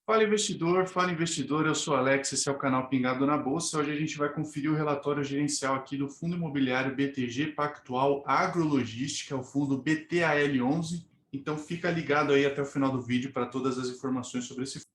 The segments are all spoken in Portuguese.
Fala investidor, eu sou Alex, esse é o canal Pingado na Bolsa. Hoje a gente vai conferir o relatório gerencial aqui do Fundo Imobiliário BTG Pactual Agrologística, o fundo BTAL11. Então fica ligado aí até o final do vídeo para todas as informações sobre esse fundo.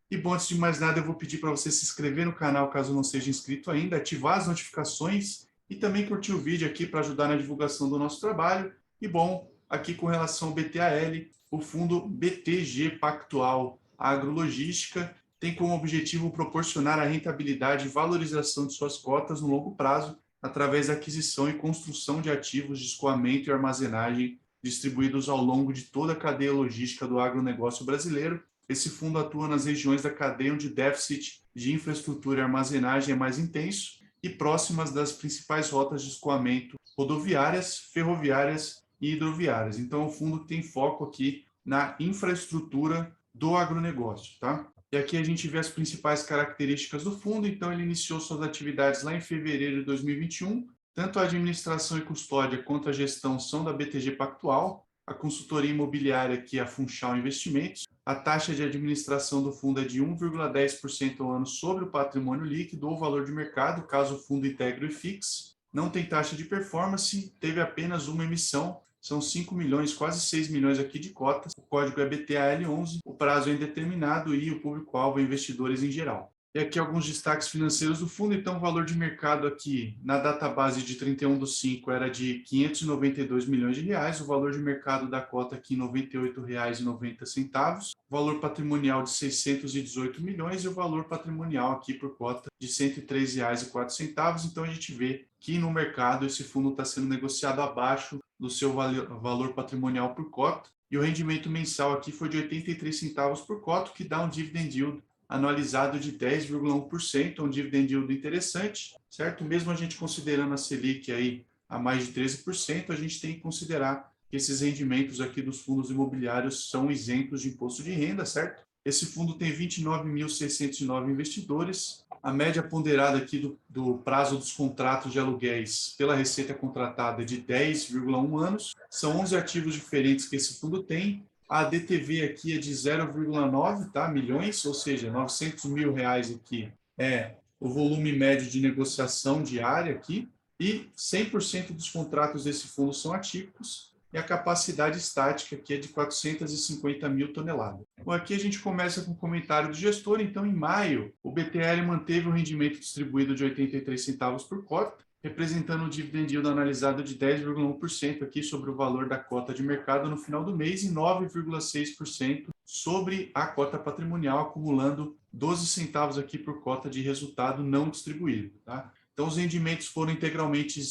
E bom, antes de mais nada, eu vou pedir para você se inscrever no canal caso não seja inscrito ainda, ativar as notificações e também curtir o vídeo aqui para ajudar na divulgação do nosso trabalho. E bom, aqui com relação ao BTAL, o fundo BTG Pactual Agrologística tem como objetivo proporcionar a rentabilidade e valorização de suas cotas no longo prazo, através da aquisição e construção de ativos de escoamento e armazenagem distribuídos ao longo de toda a cadeia logística do agronegócio brasileiro. Esse fundo atua nas regiões da cadeia onde o déficit de infraestrutura e armazenagem é mais intenso e próximas das principais rotas de escoamento rodoviárias, ferroviárias e hidroviárias. Então, o fundo tem foco aqui na infraestrutura do agronegócio, tá? E aqui a gente vê as principais características do fundo. Então, ele iniciou suas atividades lá em fevereiro de 2021. Tanto a administração e custódia quanto a gestão são da BTG Pactual. A consultoria imobiliária aqui é a Funchal Investimentos. A taxa de administração do fundo é de 1,10% ao ano sobre o patrimônio líquido ou valor de mercado, caso o fundo integre e fixe. Não tem taxa de performance, teve apenas uma emissão, são 5 milhões, quase 6 milhões aqui de cotas. O código é BTAL11, o prazo é indeterminado e o público-alvo é investidores em geral. E aqui alguns destaques financeiros do fundo. Então, o valor de mercado aqui na database de 31/5 era de 592 milhões de reais, o valor de mercado da cota aqui R$ 98,90, o valor patrimonial de 618 milhões e o valor patrimonial aqui por cota de R$ 103,04. Então, a gente vê que no mercado esse fundo está sendo negociado abaixo do seu valor patrimonial por cota, e o rendimento mensal aqui foi de 83 centavos por cota, que dá um dividend yield anualizado de 10,1%, um dividend yield interessante, certo? Mesmo a gente considerando a Selic aí a mais de 13%, a gente tem que considerar que esses rendimentos aqui dos fundos imobiliários são isentos de imposto de renda, certo? Esse fundo tem 29.609 investidores. A média ponderada aqui do prazo dos contratos de aluguéis pela receita contratada é de 10,1 anos. São 11 ativos diferentes que esse fundo tem. A DTV aqui é de 0,9, tá, milhões, ou seja, R$ 900 mil aqui é o volume médio de negociação diária aqui, e 100% dos contratos desse fundo são atípicos, e a capacidade estática aqui é de 450 mil toneladas. Bom, aqui a gente começa com o comentário do gestor. Então, em maio, o BTL manteve o rendimento distribuído de 83 centavos por cota, representando um dividend yield analisado de 10,1% aqui sobre o valor da cota de mercado no final do mês e 9,6% sobre a cota patrimonial, acumulando 12 centavos aqui por cota de resultado não distribuído, tá? Então, os rendimentos foram integralmente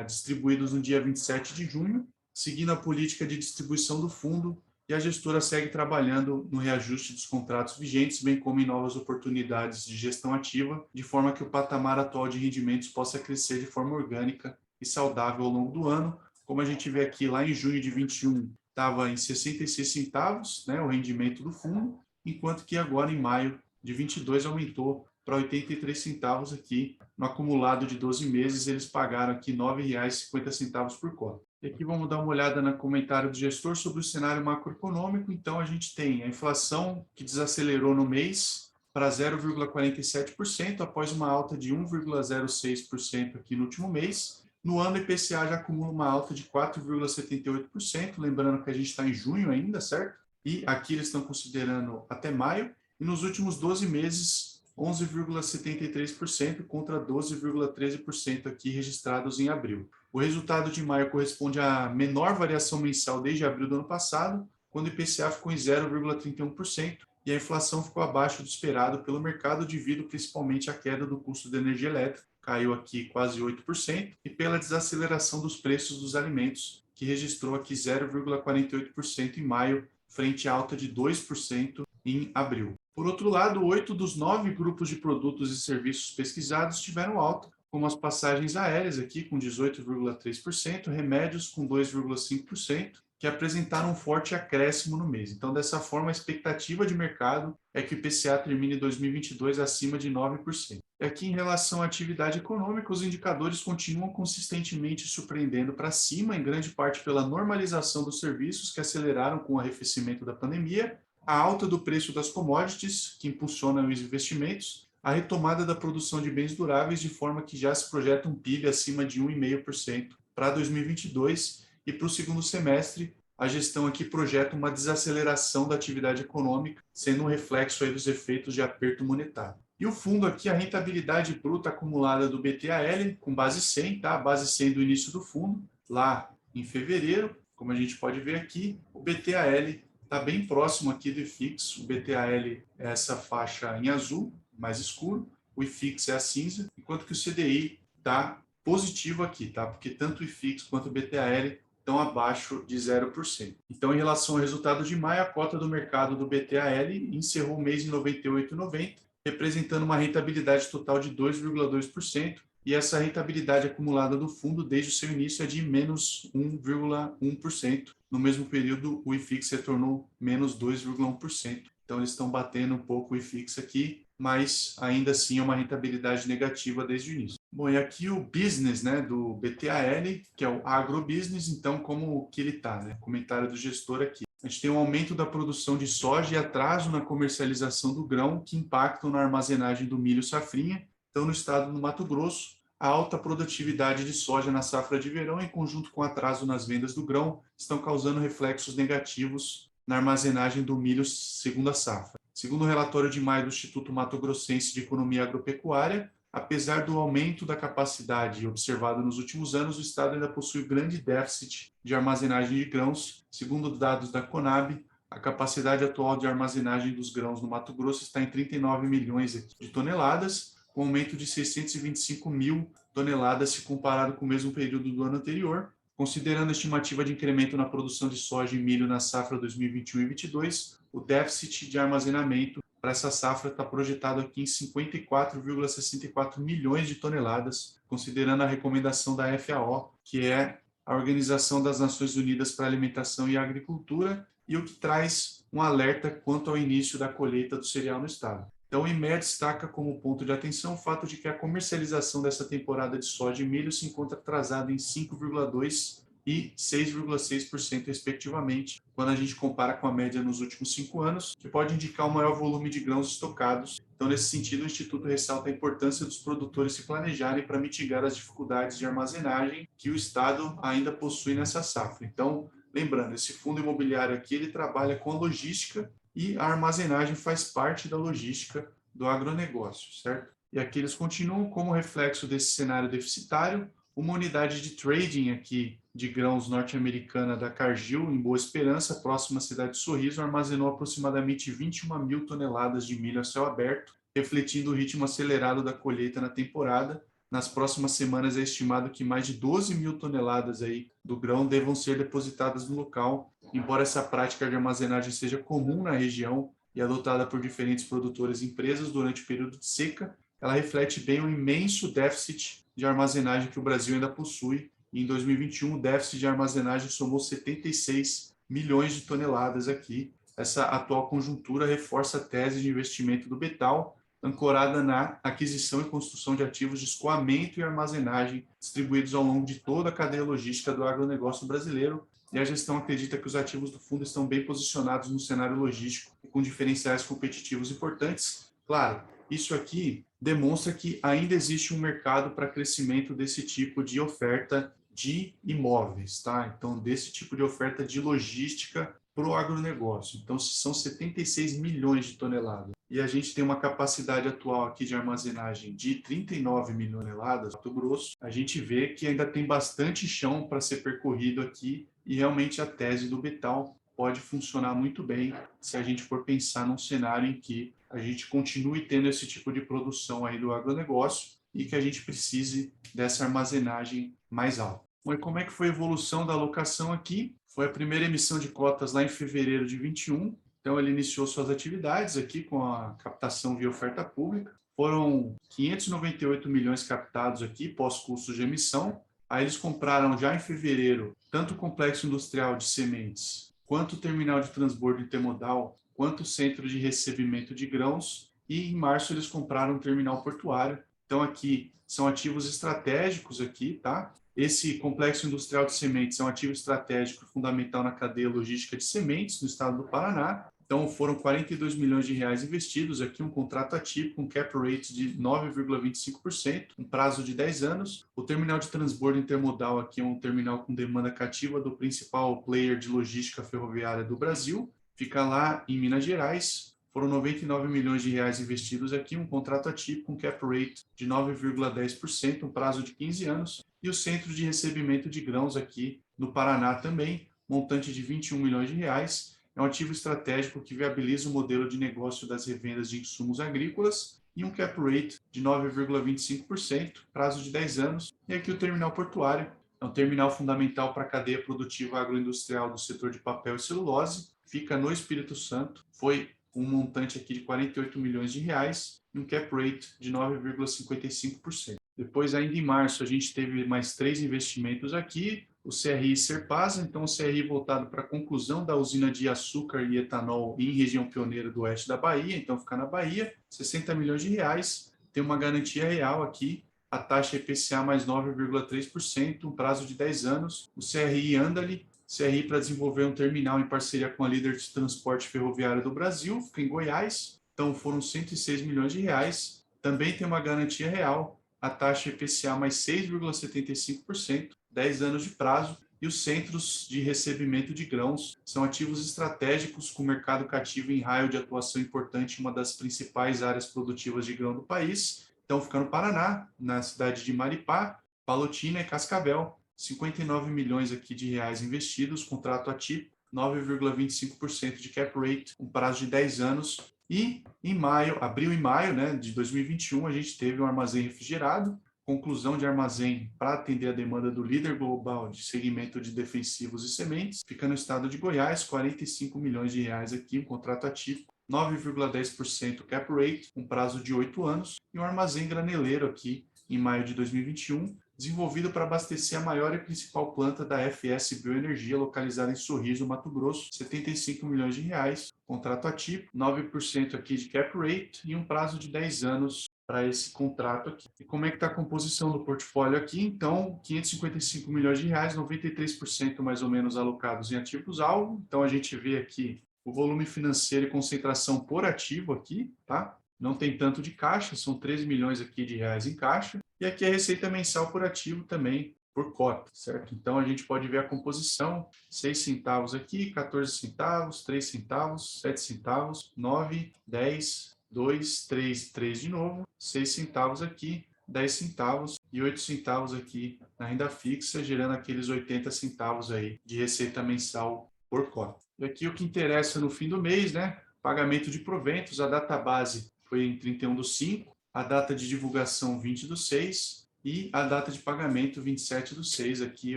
distribuídos no dia 27 de junho, seguindo a política de distribuição do fundo, e a gestora segue trabalhando no reajuste dos contratos vigentes, bem como em novas oportunidades de gestão ativa, de forma que o patamar atual de rendimentos possa crescer de forma orgânica e saudável ao longo do ano. Como a gente vê aqui, lá em junho de 21, estava em 66 centavos, né, o rendimento do fundo, enquanto que agora, em maio de 22, aumentou para 83 centavos aqui. No acumulado de 12 meses, eles pagaram aqui R$ 9,50 por cota. E aqui vamos dar uma olhada no comentário do gestor sobre o cenário macroeconômico. Então, a gente tem a inflação que desacelerou no mês para 0,47%, após uma alta de 1,06% aqui no último mês. No ano, o IPCA já acumula uma alta de 4,78%, lembrando que a gente está em junho ainda, certo? E aqui eles estão considerando até maio. E nos últimos 12 meses, 11,73% contra 12,13% aqui registrados em abril. O resultado de maio corresponde à menor variação mensal desde abril do ano passado, quando o IPCA ficou em 0,31% e a inflação ficou abaixo do esperado pelo mercado devido principalmente à queda do custo da energia elétrica, caiu aqui quase 8%, e pela desaceleração dos preços dos alimentos, que registrou aqui 0,48% em maio, frente à alta de 2% em abril. Por outro lado, 8 dos 9 grupos de produtos e serviços pesquisados tiveram alta, como as passagens aéreas aqui com 18,3%, remédios com 2,5%, que apresentaram um forte acréscimo no mês. Então, dessa forma, a expectativa de mercado é que o IPCA termine 2022 acima de 9%. E aqui, em relação à atividade econômica, os indicadores continuam consistentemente surpreendendo para cima, em grande parte pela normalização dos serviços que aceleraram com o arrefecimento da pandemia, a alta do preço das commodities, que impulsionam os investimentos, a retomada da produção de bens duráveis, de forma que já se projeta um PIB acima de 1,5% para 2022, e para o segundo semestre, a gestão aqui projeta uma desaceleração da atividade econômica, sendo um reflexo aí dos efeitos de aperto monetário. E o fundo aqui, a rentabilidade bruta acumulada do BTAL, com base 100, tá? Base 100 do início do fundo, lá em fevereiro, como a gente pode ver aqui, o BTAL está bem próximo aqui do IFIX. O BTAL é essa faixa em azul, mais escuro, o IFIX é a cinza, enquanto que o CDI está positivo aqui, tá? Porque tanto o IFIX quanto o BTAL estão abaixo de 0%. Então, em relação ao resultado de maio, a cota do mercado do BTAL encerrou o mês em 98,90, representando uma rentabilidade total de 2,2%, e essa rentabilidade acumulada do fundo desde o seu início é de menos 1,1%. No mesmo período, o IFIX retornou menos 2,1%. Então, eles estão batendo um pouco o IFIX aqui, mas ainda assim é uma rentabilidade negativa desde o início. Bom, e aqui o business, né, do BTAL, que é o agrobusiness, então como que ele está, né? Comentário do gestor aqui. A gente tem um aumento da produção de soja e atraso na comercialização do grão que impactam na armazenagem do milho safrinha. Então, no estado do Mato Grosso, a alta produtividade de soja na safra de verão, em conjunto com atraso nas vendas do grão, estão causando reflexos negativos na armazenagem do milho segunda safra. Segundo o relatório de maio do Instituto Mato Grossense de Economia Agropecuária, apesar do aumento da capacidade observado nos últimos anos, o estado ainda possui grande déficit de armazenagem de grãos. Segundo dados da Conab, a capacidade atual de armazenagem dos grãos no Mato Grosso está em 39 milhões de toneladas, com aumento de 625 mil toneladas se comparado com o mesmo período do ano anterior. Considerando a estimativa de incremento na produção de soja e milho na safra 2021 e 2022, o déficit de armazenamento para essa safra está projetado aqui em 54,64 milhões de toneladas, considerando a recomendação da FAO, que é a Organização das Nações Unidas para a Alimentação e a Agricultura, e o que traz um alerta quanto ao início da colheita do cereal no estado. Então, o IMEA destaca como ponto de atenção o fato de que a comercialização dessa temporada de soja e milho se encontra atrasada em 5,2% e 6,6%, respectivamente, quando a gente compara com a média nos últimos 5 anos, que pode indicar um maior volume de grãos estocados. Então, nesse sentido, o Instituto ressalta a importância dos produtores se planejarem para mitigar as dificuldades de armazenagem que o Estado ainda possui nessa safra. Então, lembrando, esse fundo imobiliário aqui, ele trabalha com a logística, e a armazenagem faz parte da logística do agronegócio, certo? E aqui eles continuam como reflexo desse cenário deficitário. Uma unidade de trading aqui de grãos norte-americana da Cargill, em Boa Esperança, próxima à cidade de Sorriso, armazenou aproximadamente 21 mil toneladas de milho a céu aberto, refletindo o ritmo acelerado da colheita na temporada. Nas próximas semanas é estimado que mais de 12 mil toneladas aí do grão devam ser depositadas no local. Embora essa prática de armazenagem seja comum na região e adotada por diferentes produtores e empresas durante o período de seca, ela reflete bem o imenso déficit de armazenagem que o Brasil ainda possui. E em 2021, o déficit de armazenagem somou 76 milhões de toneladas aqui. Essa atual conjuntura reforça a tese de investimento do Betal, ancorada na aquisição e construção de ativos de escoamento e armazenagem distribuídos ao longo de toda a cadeia logística do agronegócio brasileiro, e a gestão acredita que os ativos do fundo estão bem posicionados no cenário logístico e com diferenciais competitivos importantes. Claro, isso aqui demonstra que ainda existe um mercado para crescimento desse tipo de oferta de imóveis, tá? Então, desse tipo de oferta de logística para o agronegócio. Então, se são 76 milhões de toneladas e a gente tem uma capacidade atual aqui de armazenagem de 39 mil toneladas, Mato Grosso, a gente vê que ainda tem bastante chão para ser percorrido aqui e realmente a tese do Betal pode funcionar muito bem se a gente for pensar num cenário em que a gente continue tendo esse tipo de produção aí do agronegócio e que a gente precise dessa armazenagem mais alta. Bom, e como é que foi a evolução da alocação aqui? Foi a primeira emissão de cotas lá em fevereiro de 21. Então, ele iniciou suas atividades aqui com a captação via oferta pública. Foram 598 milhões captados aqui, pós custos de emissão. Aí eles compraram já em fevereiro tanto o complexo industrial de sementes, quanto o terminal de transbordo intermodal, quanto o centro de recebimento de grãos, e em março eles compraram um terminal portuário. Então aqui são ativos estratégicos aqui, tá? Esse complexo industrial de sementes é um ativo estratégico fundamental na cadeia logística de sementes no estado do Paraná. Então, foram 42 milhões de reais investidos aqui, um contrato atípico, um cap rate de 9,25%, um prazo de 10 anos. O terminal de transbordo intermodal aqui é um terminal com demanda cativa do principal player de logística ferroviária do Brasil. Fica lá em Minas Gerais. Foram 99 milhões de reais investidos aqui, um contrato atípico, um cap rate de 9,10%, um prazo de 15 anos. E o centro de recebimento de grãos aqui no Paraná também, montante de 21 milhões de reais. É um ativo estratégico que viabiliza o modelo de negócio das revendas de insumos agrícolas e um cap rate de 9,25%, prazo de 10 anos. E aqui o terminal portuário, é um terminal fundamental para a cadeia produtiva agroindustrial do setor de papel e celulose, fica no Espírito Santo, foi um montante aqui de 48 milhões de reais e um cap rate de 9,55%. Depois, ainda em março, a gente teve mais 3 investimentos aqui, o CRI Serpasa, então o CRI voltado para a conclusão da usina de açúcar e etanol em região pioneira do oeste da Bahia, então fica na Bahia, 60 milhões de reais, tem uma garantia real aqui, a taxa IPCA mais 9,3%, um prazo de 10 anos, o CRI Andali, CRI para desenvolver um terminal em parceria com a líder de transporte ferroviário do Brasil, fica em Goiás, então foram 106 milhões de reais, também tem uma garantia real, a taxa IPCA mais 6,75%, 10 anos de prazo, e os centros de recebimento de grãos são ativos estratégicos com mercado cativo em raio de atuação importante em uma das principais áreas produtivas de grão do país. Então, fica no Paraná, na cidade de Maripá, Palotina e Cascavel, 59 milhões aqui de reais investidos, contrato atípico, 9,25% de cap rate, um prazo de 10 anos. E em maio, abril e maio, né, de 2021, a gente teve um armazém refrigerado, conclusão de armazém para atender a demanda do líder global de segmento de defensivos e sementes, fica no estado de Goiás, 45 milhões de reais aqui, um contrato atípico, 9,10% cap rate, um prazo de 8 anos, e um armazém graneleiro aqui em maio de 2021, desenvolvido para abastecer a maior e principal planta da FS Bioenergia, localizada em Sorriso, Mato Grosso, 75 milhões de reais, contrato atípico, 9% aqui de cap rate e um prazo de 10 anos para esse contrato aqui. E como é que está a composição do portfólio aqui? Então, 555 milhões de reais, 93% mais ou menos alocados em ativos-alvo. Então, a gente vê aqui o volume financeiro e concentração por ativo aqui, tá? Não tem tanto de caixa, são 13 milhões aqui de reais em caixa. E aqui a receita mensal por ativo também, por cota, certo? Então, a gente pode ver a composição, 6 centavos aqui, 14 centavos, 3 centavos, 7 centavos, 9, 10, 2, 3, 3 de novo, 6 centavos aqui, 10 centavos e 8 centavos aqui na renda fixa, gerando aqueles 80 centavos aí de receita mensal por cota. E aqui o que interessa no fim do mês, né? Pagamento de proventos, a data base foi em 31/5, a data de divulgação 20/6 e a data de pagamento 27/6, aqui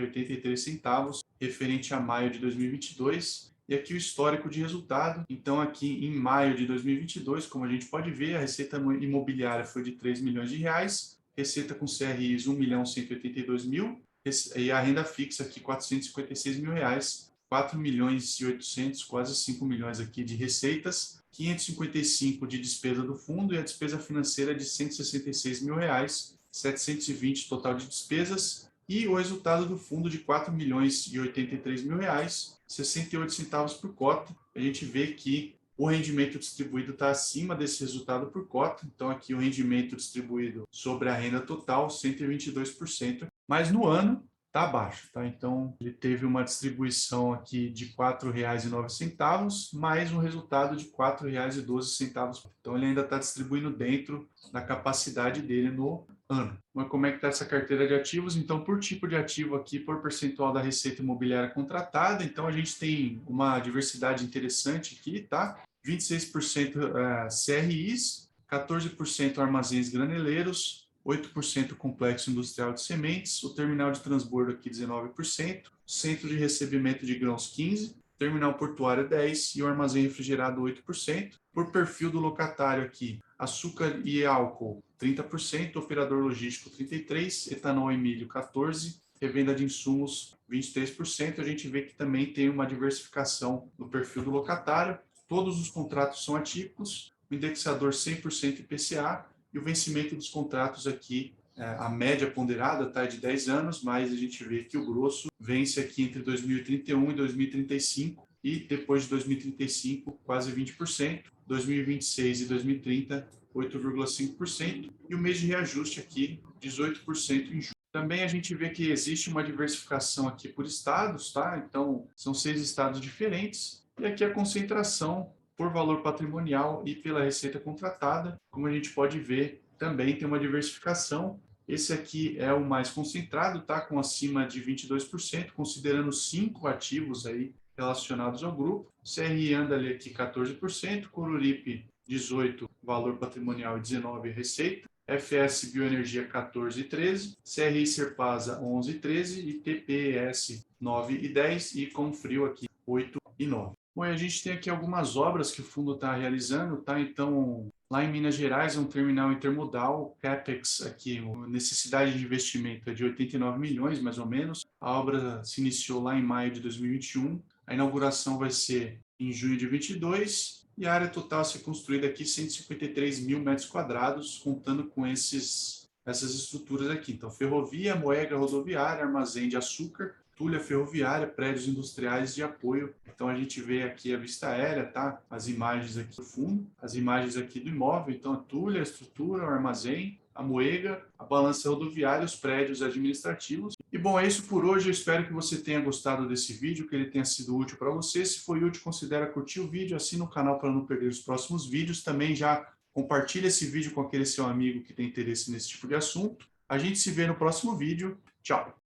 83 centavos, referente a maio de 2022. E aqui o histórico de resultado. Então, aqui em maio de 2022, como a gente pode ver, a receita imobiliária foi de 3 milhões de reais, receita com CRIs 1.182.000, e a renda fixa aqui 456 mil reais, 4 milhões e 800, quase 5 milhões aqui de receitas, 555 de despesa do fundo e a despesa financeira de 166 mil reais, 720 total de despesas, e o resultado do fundo de 4 milhões e 83 mil reais, 68 centavos por cota. A gente vê que o rendimento distribuído está acima desse resultado por cota, então aqui o rendimento distribuído sobre a renda total, 122%, mas no ano está abaixo, tá? Então ele teve uma distribuição aqui de R$ 4,09, mais um resultado de R$ 4,12. Então ele ainda está distribuindo dentro da capacidade dele no ano. Mas como é que está essa carteira de ativos? Então, por tipo de ativo aqui, por percentual da receita imobiliária contratada, então a gente tem uma diversidade interessante aqui, tá? 26% CRIs, 14% armazéns graneleiros, 8% complexo industrial de sementes, o terminal de transbordo aqui 19%, centro de recebimento de grãos 15%, terminal portuário 10% e o armazém refrigerado 8%. Por perfil do locatário aqui, açúcar e álcool 30%, operador logístico 33%, etanol e milho 14%, revenda de insumos 23%. A gente vê que também tem uma diversificação no perfil do locatário. Todos os contratos são atípicos, o indexador 100% IPCA e o vencimento dos contratos aqui, a média ponderada está de 10 anos, mas a gente vê que o grosso vence aqui entre 2031 e 2035 e depois de 2035 quase 20%, 2026 e 2030 8,5% e o mês de reajuste aqui 18% em julho. Também a gente vê que existe uma diversificação aqui por estados, tá? Então são 6 estados diferentes e aqui a concentração por valor patrimonial e pela receita contratada, como a gente pode ver, também tem uma diversificação. Esse aqui é o mais concentrado, tá? Com acima de 22%, considerando 5 ativos aí relacionados ao grupo. CRI anda ali aqui 14%, Coruripe 18%, valor patrimonial e 19% receita. FS Bioenergia 14,13%, CRI Serpasa 11,13% e TPS 9,10% e Confrio aqui 8,9%. Bom, e a gente tem aqui algumas obras que o fundo está realizando, tá? Então, lá em Minas Gerais, um terminal intermodal, CAPEX aqui, necessidade de investimento é de 89 milhões, mais ou menos. A obra se iniciou lá em maio de 2021. A inauguração vai ser em junho de 22 e a área total a ser construída aqui 153 mil metros quadrados, contando com essas estruturas aqui. Então, ferrovia, moega rodoviária, armazém de açúcar, tulha ferroviária, prédios industriais de apoio. Então a gente vê aqui a vista aérea, tá? As imagens aqui do fundo, as imagens aqui do imóvel, então a tulha, a estrutura, o armazém, a moega, a balança rodoviária, os prédios administrativos. E bom, é isso por hoje. Eu espero que você tenha gostado desse vídeo, que ele tenha sido útil para você. Se foi útil, considere curtir o vídeo, assina o canal para não perder os próximos vídeos. Também já compartilhe esse vídeo com aquele seu amigo que tem interesse nesse tipo de assunto. A gente se vê no próximo vídeo. Tchau!